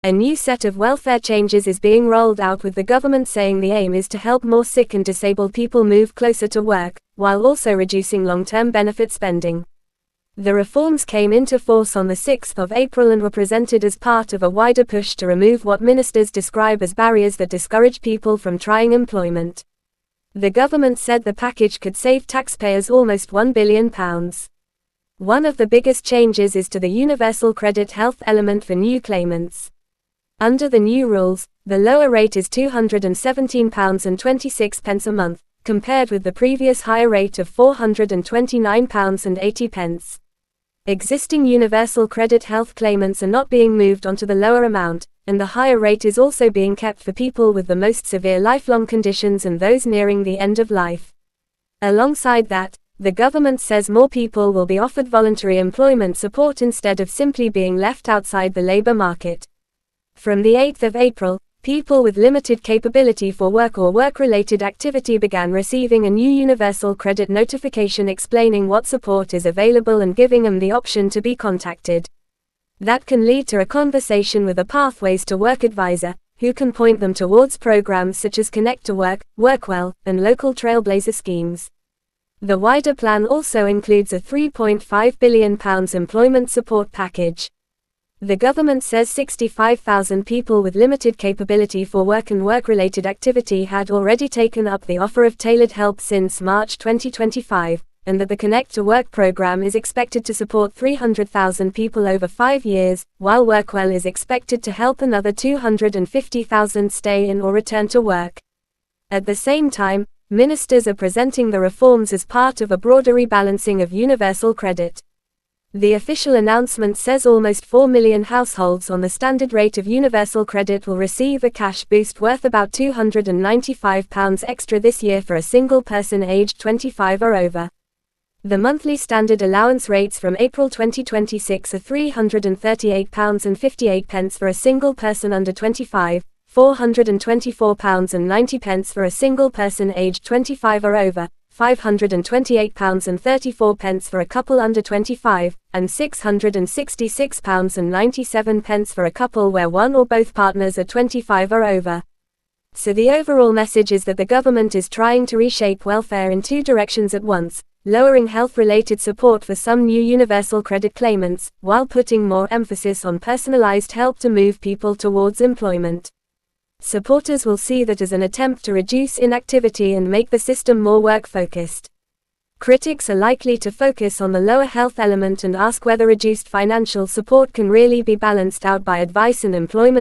A new set of welfare changes is being rolled out, with the government saying the aim is to help more sick and disabled people move closer to work, while also reducing long-term benefit spending. The reforms came into force on the 6th of April and were presented as part of a wider push to remove what ministers describe as barriers that discourage people from trying employment. The government said the package could save taxpayers almost £1 billion. One of the biggest changes is to the universal credit health element for new claimants. Under the new rules, the lower rate is £217.26 a month, compared with the previous higher rate of £429.80. Existing universal credit health claimants are not being moved onto the lower amount, and the higher rate is also being kept for people with the most severe lifelong conditions and those nearing the end of life. Alongside that, the government says more people will be offered voluntary employment support instead of simply being left outside the labor market. From the 8th of April, people with limited capability for work or work-related activity began receiving a new universal credit notification explaining what support is available and giving them the option to be contacted. That can lead to a conversation with a Pathways to Work advisor, who can point them towards programs such as Connect to Work, WorkWell, and local Trailblazer schemes. The wider plan also includes a £3.5 billion employment support package. The government says 65,000 people with limited capability for work and work-related activity had already taken up the offer of tailored help since March 2025, and that the Connect to Work program is expected to support 300,000 people over 5 years, while WorkWell is expected to help another 250,000 stay in or return to work. At the same time, ministers are presenting the reforms as part of a broader rebalancing of universal credit. The official announcement says almost 4 million households on the standard rate of universal credit will receive a cash boost worth about £295 extra this year for a single person aged 25 or over. The monthly standard allowance rates from April 2026 are £338.58 for a single person under 25, £424.90 for a single person aged 25 or over, £528.34 for a couple under 25, and £666.97 for a couple where one or both partners are 25 or over. So the overall message is that the government is trying to reshape welfare in two directions at once, lowering health-related support for some new universal credit claimants, while putting more emphasis on personalized help to move people towards employment. Supporters will see that as an attempt to reduce inactivity and make the system more work-focused. Critics are likely to focus on the lower health element and ask whether reduced financial support can really be balanced out by advice and employment